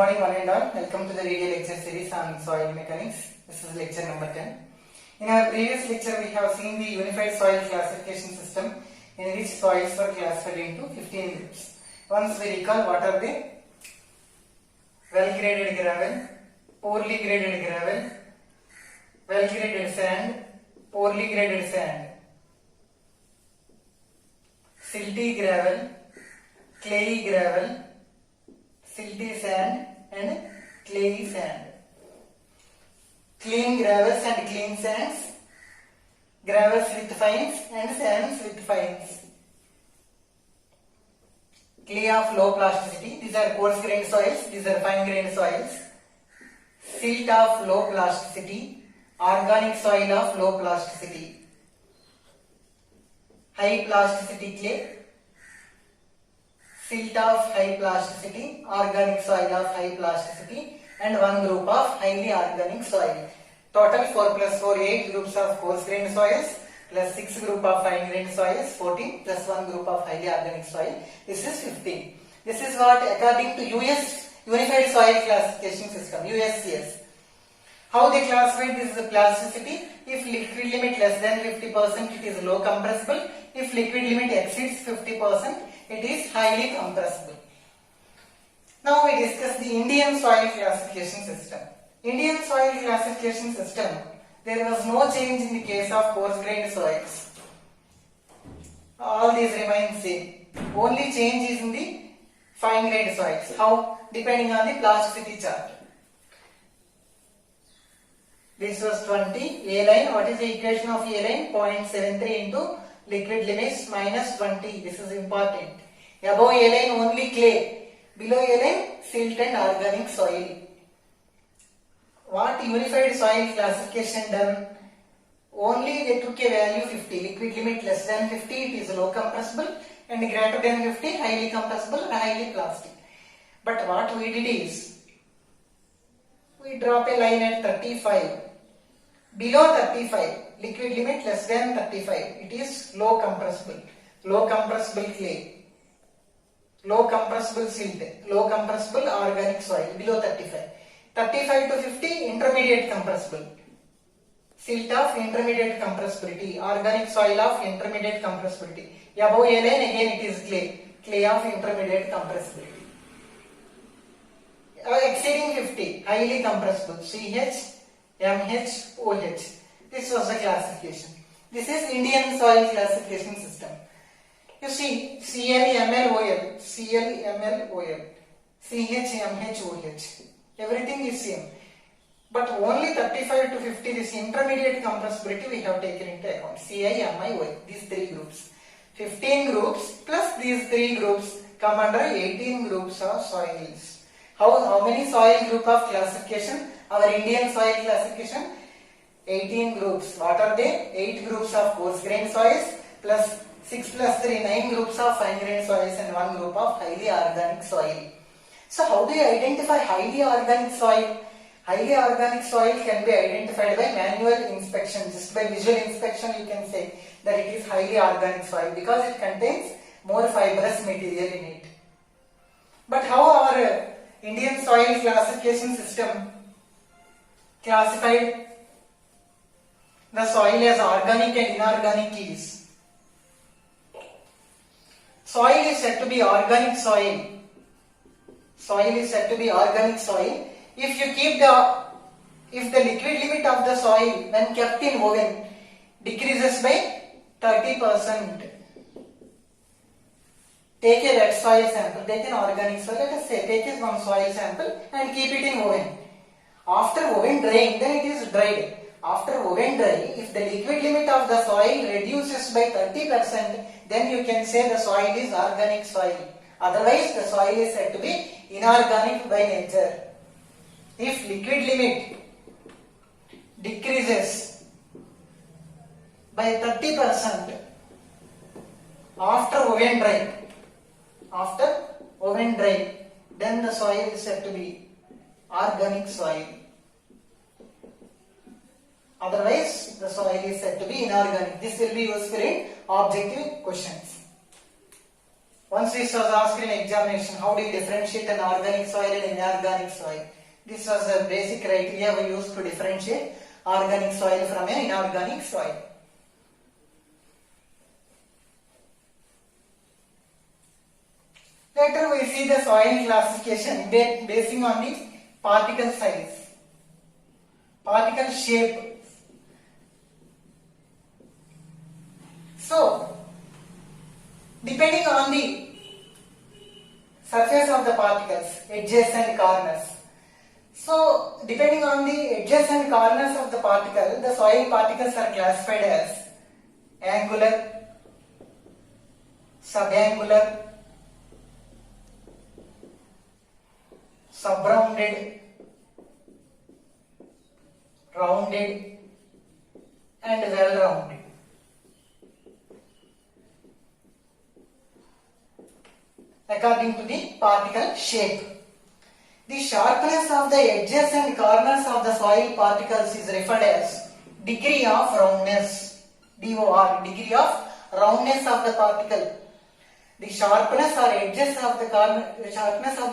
morning one and all. Welcome to the video lecture series on soil mechanics. This is lecture number 10. In our previous lecture we have seen the unified soil classification system in which soils were classified into 15 groups. Once we recall what are they? Well graded gravel, poorly graded gravel, well graded sand, poorly graded sand, silty gravel, clayey gravel, silty sand and clayey sand. Clean gravels and clean sands, gravels with fines and sands with fines. Clay of low plasticity, these are coarse grained soils, these are fine grained soils. Silt of low plasticity, organic soil of low plasticity. High plasticity clay, silt of high plasticity, organic soil of high plasticity, and one group of highly organic soil. Total 4 plus 4, 8 groups of coarse grained soils plus 6 group of fine grained soils, 14 plus 1 group of highly organic soil. This is 15. This is what according to US Unified Soil Classification System, USCS. How they classify this plasticity? If liquid limit less than 50%, it is low compressible. If liquid limit exceeds 50%, it is highly compressible. Now we discuss the Indian soil classification system. Indian soil classification system, there was no change in the case of coarse grained soils. All these remain same. Only change is in the fine grained soils. How? Depending on the plasticity chart. This was 20. A line, what is the equation of A line? 0.73 into liquid limits minus 20. This is important. Above A line only clay. Below A line silt and organic soil. What unified soil classification done? Only they took a value 50. Liquid limit less than 50, it is low compressible, and greater than 50, highly compressible or highly plastic. But what we did is, we drop a line at 35. Below 35, liquid limit less than 35, it is low compressible clay, low compressible silt, low compressible organic soil below 35. 35 to 50, intermediate compressible. Silt of intermediate compressibility, organic soil of intermediate compressibility. Above A line again it is clay of intermediate compressibility. Exceeding 50, highly compressible, CH, MH, OH. This was the classification. This is Indian soil classification system. You see, Cl, Ml, OL, Cl, Ml, OL, CH, MH, OH. Everything is same. But only 35 to 50, this intermediate compressibility we have taken into account. Ci, Mi, OL, these three groups. 15 groups plus these three groups come under 18 groups of soils. How many soil group of classification? Our Indian soil classification, 18 groups. What are they? 8 groups of coarse grained soils plus 6 plus 3, 9 groups of fine grained soils and 1 group of highly organic soil. So how do you identify highly organic soil? Highly organic soil can be identified by manual inspection. Just by visual inspection you can say that it is highly organic soil because it contains more fibrous material in it. But how our Indian soil classification system classified the soil as organic and inorganic is? Soil is said to be organic soil. Soil is said to be organic soil if the liquid limit of the soil when kept in oven decreases by 30%. Take a wet soil sample, take an organic soil, let us say, take one soil sample and keep it in oven. After oven drying, then it is dried. After oven drying, if the liquid limit of the soil reduces by 30%, then you can say the soil is organic soil. Otherwise, the soil is said to be inorganic by nature. If liquid limit decreases by 30% after oven drying, then the soil is said to be organic soil. Otherwise, the soil is said to be inorganic. This will be useful in objective questions. Once this was asked in examination, how do you differentiate an organic soil and inorganic soil? This was the basic criteria we used to differentiate organic soil from an inorganic soil. Later we see the soil classification basing on the particle size, particle shape. So, depending on the surface of the particles, edges and corners. So, depending on the edges and corners of the particle, the soil particles are classified as angular, subangular, subrounded, rounded, and well-rounded. According to the particle shape. The sharpness of the edges and corners of the soil particles is referred as degree of roundness, DOR, degree of roundness of the particle. The sharpness or edges of the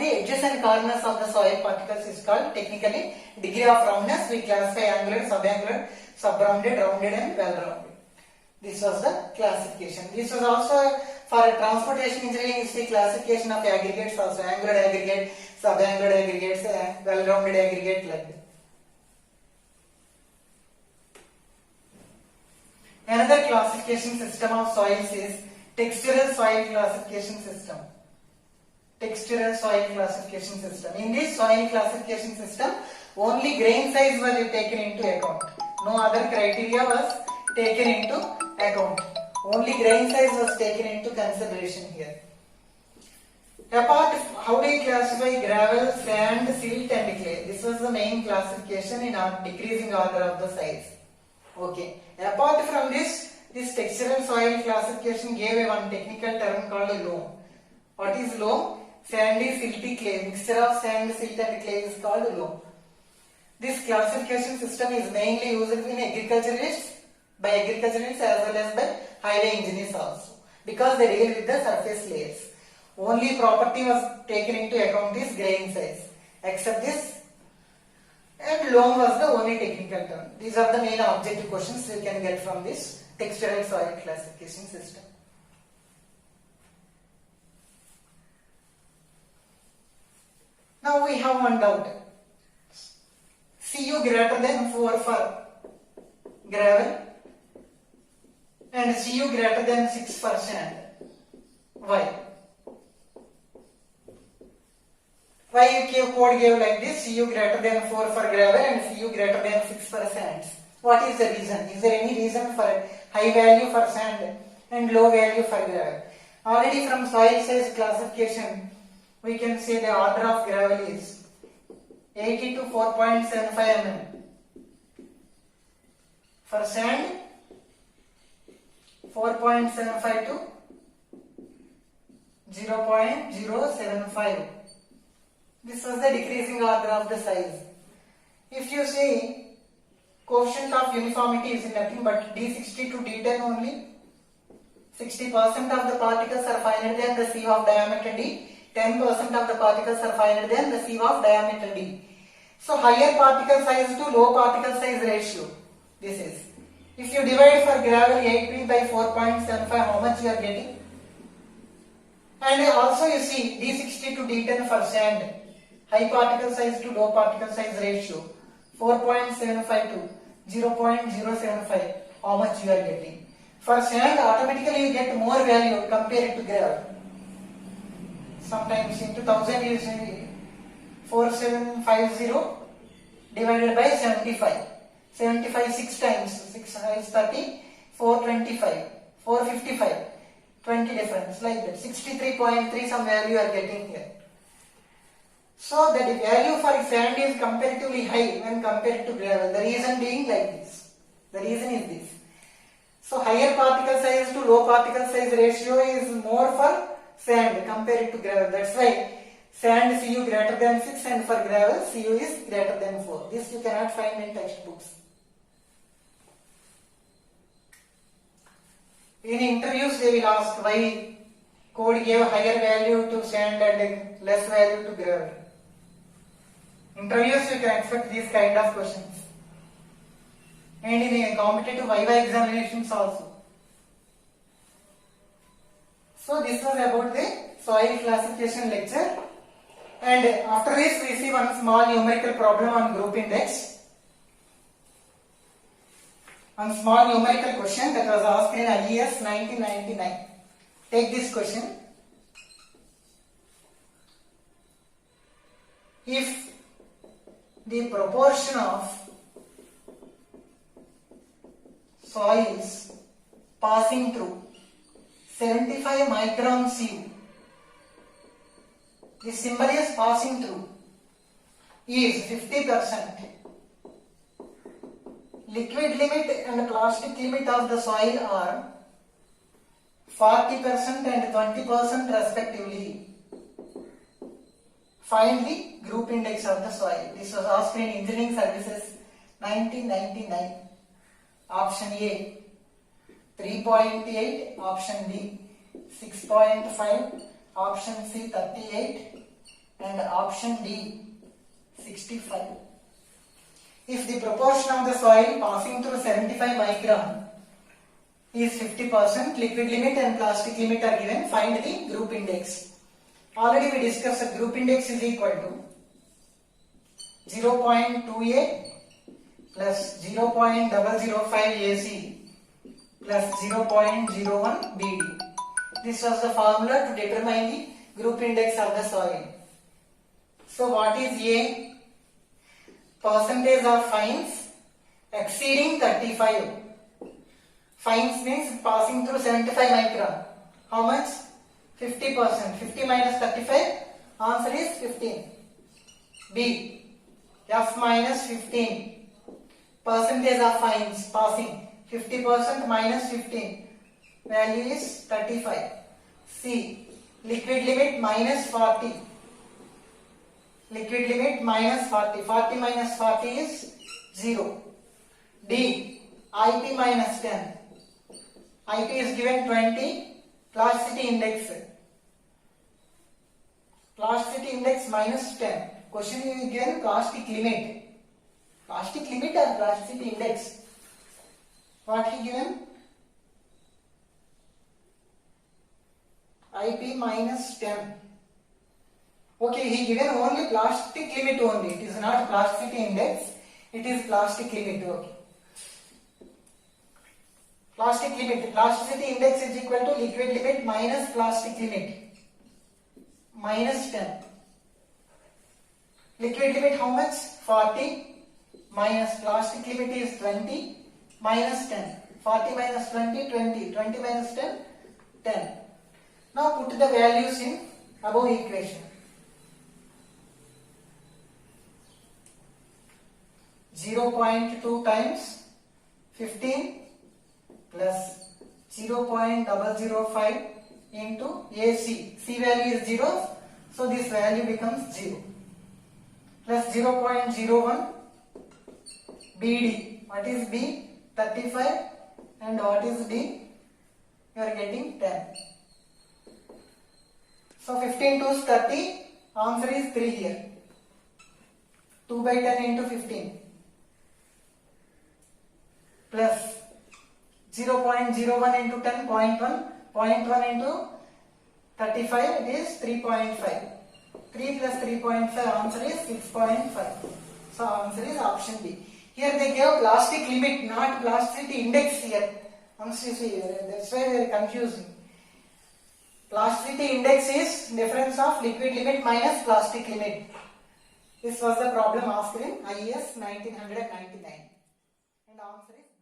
edges and corners of the soil particles is called technically degree of roundness. We classify angular, subangular, subrounded, rounded, and well-rounded. This was the classification. This was also for transportation engineering. You see classification of aggregates also, angular aggregate, subangular aggregates, well-rounded aggregate, like that. Another classification system of soils is textural soil classification system. Textural soil classification system. In this soil classification system, only grain size was taken into account. No other criteria was taken into account. Only grain size was taken into consideration here. Apart, how do you classify gravel, sand, silt and clay? This was the main classification in our decreasing order of the size. Okay. Apart from this textural soil classification gave one technical term called loam. What is loam? Sandy, silty clay. Mixture of sand, silt and clay is called loam. This classification system is mainly used in agriculturists, by agriculturists as well as by highway engineers also, because they deal with the surface layers. Only property was taken into account is grain size. Except this, and loam was the only technical term. These are the main objective questions you can get from this textural soil classification system. Now we have one doubt. Cu greater than 4 for gravel and Cu greater than 6 for sand. Why? Why code gave like this? Cu greater than 4 for gravel and Cu greater than 6 for sands. What is the reason? Is there any reason for high value for sand and low value for gravel? Already from soil size classification, we can say the order of gravel is 80 to 4.75 mm. For sand, 4.75 to 0.075. This was the decreasing order of the size. If you see, coefficient of uniformity is nothing but D60 to D10 only. 60% of the particles are finer than the sieve of diameter D. 10% of the particles are finer than the sieve of diameter D. So higher particle size to low particle size ratio. This is. If you divide for gravel 8P by 4.75, how much you are getting? And also you see D60 to D10 for sand. High particle size to low particle size ratio. 4.75 to 0.075. How much you are getting? For sand, automatically you get more value compared to gravel. Sometimes into 1000 you see 4750 divided by 75. 75 6 times. 6 is 30. 425. 455. 20 difference like that. 63.3 some value you are getting here. So the value for sand is comparatively high when compared to gravel. The reason being like this. The reason is this. So higher particle size to low particle size ratio is more for sand compared to gravel. That's why sand Cu greater than 6 and for gravel Cu is greater than 4. This you cannot find in textbooks. In interviews they will ask why code gave higher value to sand and less value to gravel. Interviews you can expect these kind of questions. And in a competitive Viva examinations also. So this was about the soil classification lecture. And after this we see one small numerical problem on group index. One small numerical question that was asked in IES 1999. Take this question. If the proportion of soils passing through 75 micron sieve, the symbol is passing through, is 50%. Liquid limit and plastic limit of the soil are 40% and 20% respectively. Find the group index of the soil. This was asked in Engineering Services 1999. Option A 3.8, option B 6.5, option C 38 and option D 65. If the proportion of the soil passing through 75 micron is 50%, liquid limit and plastic limit are given, find the group index. Already we discussed that group index is equal to 0.28 plus 0.005 AC plus 0.01 BD. This was the formula to determine the group index of the soil. So what is A? Percentage of fines exceeding 35. Fines means passing through 75 micron. How much? 50%. 50 minus 35, answer is 15. B. F minus 15. Percentage of fines passing 50% minus 15. Value is 35. C. Liquid limit minus 40. Liquid limit minus 40. 40 minus 40 is 0. D. IP minus 10. IP is given 20. Plasticity index. Plasticity index minus 10. Question is given plastic limit. Plastic limit or plasticity index? What he given? IP minus 10. Okay, he given only plastic limit only. It is not plasticity index. It is plastic limit. Okay. Plastic limit. Plasticity index is equal to liquid limit minus plastic limit. Minus 10. Liquid limit how much? 40. Minus plastic limit is 20. Minus 10. 40 minus 20, 20. 20 minus 10, 10. Now put the values in above equation. 0.2 times 15 plus 0.005 into AC. C value is 0, so this value becomes 0. Plus 0.01 BD. What is B? 35. And what is D? You are getting 10. So 15 to 30. Answer is 3 here. 2 by 10 into 15. Plus 0.01 into 10, 0.1. 0.1 into 35, it is 3.5. 3 plus 3.5, answer is 6.5. So answer is option B. Here they gave plastic limit, not plasticity index here. Once you see, that's why they are confusing. Plasticity index is difference of liquid limit minus plastic limit. This was the problem asked in IES 1999. And answer is